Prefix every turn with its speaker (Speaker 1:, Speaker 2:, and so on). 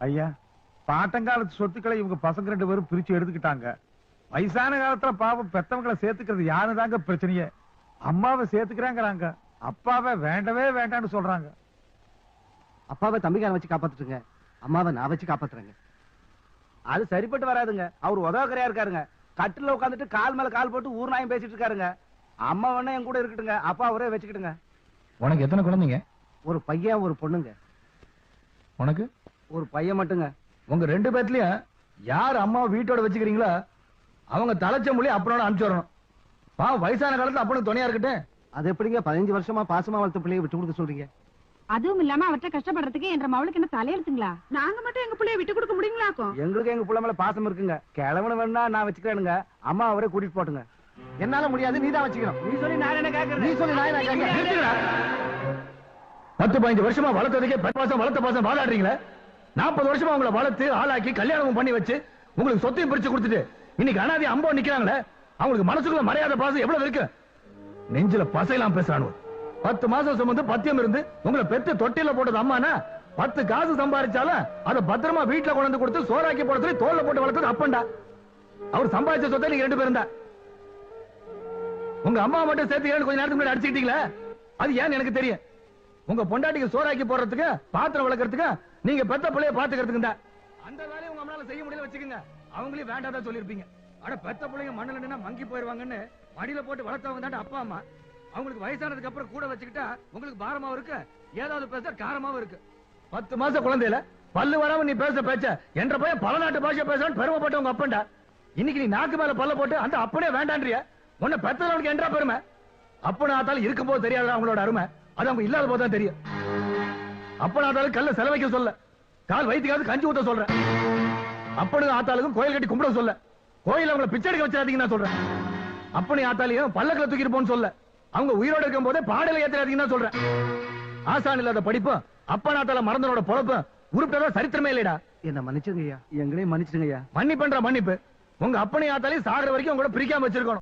Speaker 1: ஐயா, பாட்டங்காலத்து சொத்துக்களை இவங்க பசங்க 2 பேரும் பிரிச்சு எடுத்துக்கிட்டாங்க. வயசான காலத்துல பாவம் பெத்தவங்களை சேர்த்துக்கிறது யாருதாங்க பிரச்சனையே? அம்மாவை சேர்த்துக்கிறாங்கிறாங்க, அப்பாவை வேண்டவே வேண்டான்னு சொல்றாங்க.
Speaker 2: அப்பாவை தம்பிக்கார வச்சு காப்பாத்துட்டுங்க, அம்மாவை நான் வச்சு காப்பாத்துறேங்க.
Speaker 3: அது சரிப்பட்டு வராதுங்க. அவர் உதவக்கரையா இருக்காருங்க. கட்டில உட்காந்துட்டு கால் மேல கால் போட்டு ஊர் நாயம் பேசிட்டு இருக்காருங்க. அம்மா வேணா என் கூட இருக்கட்டுங்க, அப்பா அவரே வச்சுக்கிட்டுங்க.
Speaker 4: உனக்கு எத்தனை குழந்தைங்க?
Speaker 2: ஒரு பையன் ஒரு பொண்ணுங்க.
Speaker 4: உனக்கு
Speaker 3: ஒரு பையன் மட்டுங்க.
Speaker 4: உங்க 2 பேர்லயும் யார் அம்மாவை வீட்டோட வச்சுக்கிறீங்களோ அவங்க தலைச்ச மொழி அப்பனோட அனுப்பிச்சு வரணும். வயசான காலத்துல அப்பனுக்கு துணையா இருக்கட்டும்.
Speaker 2: அது எப்படிங்க 15 வருஷமா பாசமா வளர்த்த பிள்ளைய விட்டு கொடுக்க சொல்றீங்க?
Speaker 5: அதுவும் இல்லாம அவற்றை கஷ்டப்படுறதுக்கு என்ற மவளுக்கு என்ன தலையெழுத்துங்களா? நாங்க மட்டும் எங்க பிள்ளைய விட்டு கொடுக்க முடியுங்களாக்கும்?
Speaker 3: எங்களுக்கு எங்க புள்ள மேல பாசம் இருக்குங்க. கிழவனு வேணா நான் வச்சுக்கிறேனுங்க, அம்மா அவரே கூட்டிட்டு போட்டுங்க.
Speaker 2: என்னால முடியாது, நீ தான் வச்சுக்கணும்.
Speaker 3: நீ சொல்லி நான் என்ன கேக்குறேன்?
Speaker 2: நீ சொல்லி நான் என்ன கேட்கிறேன்?
Speaker 4: 10-15 வருஷமா வளர்த்ததுக்கே 10 மாசம் வளர்த்த பாசம் வாழாடுறீங்களே. 40 வருஷமா உங்களை வளர்த்து ஆளாக்கி கல்யாணம் பண்ணி வச்சு உங்களுக்கு சொத்தையும் பிரிச்சு கொடுத்துட்டு இன்னைக்கு அனாதி அம்போ நிக்கிறாங்களே, அவங்களுக்கு மனசுக்குள்ள மரியாதை பாசம் எவ்வளவு இருக்கு? நெஞ்சில பசையெல்லாம் பேசுறானு. 10 மாசம் சுமந்து பத்தியம் இருந்து உங்களை பெத்து தொட்டில போட்டது அம்மானா, 10 காசு சம்பாதிச்சாலும் அதை பத்திரமா வீட்டுல கொண்டு வந்து கொடுத்து சோறாக்கி போட தோல்ல போட்டு வளர்த்தது அப்பண்டா. அவர் சம்பாதிச்ச சொத்தை நீங்க 2 பேரும் தான். உங்க அம்மா மட்டும் சேர்த்து கொஞ்ச நேரத்துக்கு முன்னாடி அடிச்சுக்கிட்டீங்களே, அது ஏன்னு எனக்கு தெரியும். உங்க பொண்டாட்டிக்கு சோறாக்கி போடுறதுக்கு பாத்திரம் வளர்க்கறதுக்கு நீங்க பெத்த பிள்ளைய பாத்துக்கிறதுக்கு தான். அந்த வேலையை உங்க அம்மால செய்ய முடியல வச்சுக்கோங்க, அவங்களையும் வேண்டாதான் சொல்லிருப்பீங்க. அட பெத்த பிள்ளைங்க மண்ணுல நின்னா மங்கி போயிருவாங்கன்னு மடியில போட்டு வளர்த்தவங்க தான் அப்பா அம்மா. அவங்களுக்கு வயசானதுக்கு அப்புறம் கூட வச்சுக்கிட்டா உங்களுக்கு பாரமாவும் இருக்கு, ஏதாவது பேச காரமாவும் இருக்கு. 10 மாசம் குழந்தையில பல்லு வராம நீ பேச பேச்ச என்ற பையன் பல நாட்டு பாஷை பேசுறான்னு பெருமைப்பட்ட உங்க அப்பன்டா. இன்னைக்கு நீ நாக்கு மேல பல்ல போட்டு அந்த அப்பனே வேண்டான்றிய. உன்னை பெத்தவனுக்கு என்றா பெருமை? அப்பன ஆத்தாலும் இருக்கும் போது தெரியாத அவங்களோட அருமை, அது அவங்க இல்லாத போதுதான் தெரியும். அப்பன ஆத்தாலும் கல்ல செலவைக்க சொல்ல, கால் வயிற்றுக்காவது கஞ்சி ஊத்த சொல்றேன். அப்பனுக்கு ஆத்தாளுக்கும் கோயில் கட்டி கும்பிட சொல்ல, கோயில் அவங்களை பிச்சை எடுக்க வச்சிடாதீங்க நான் சொல்றேன். அப்பனி ஆத்தாலையும் பல்லக்கில் தூக்கிட்டு போன்னு சொல்ல, அவங்க உயிரோடு இருக்கும் போதே பாடல ஏத்தாதீங்கன்னு சொல்றேன். ஆசான் இல்லாத படிப்பு அப்பனாத்தால மறந்தனோட பொழப்பு உருப்பட்டதா சரித்திரமே இல்லைடா.
Speaker 2: என்ன மன்னிச்சுங்க ஐயா.
Speaker 3: எங்களையும் மன்னிச்சிடுங்க ஐயா.
Speaker 4: மன்னிப்புன்ற மன்னிப்பு உங்க அப்பனை ஆத்தாலையும் சாகிற வரைக்கும் உங்களோட பிரிக்காம வச்சிருக்கணும்.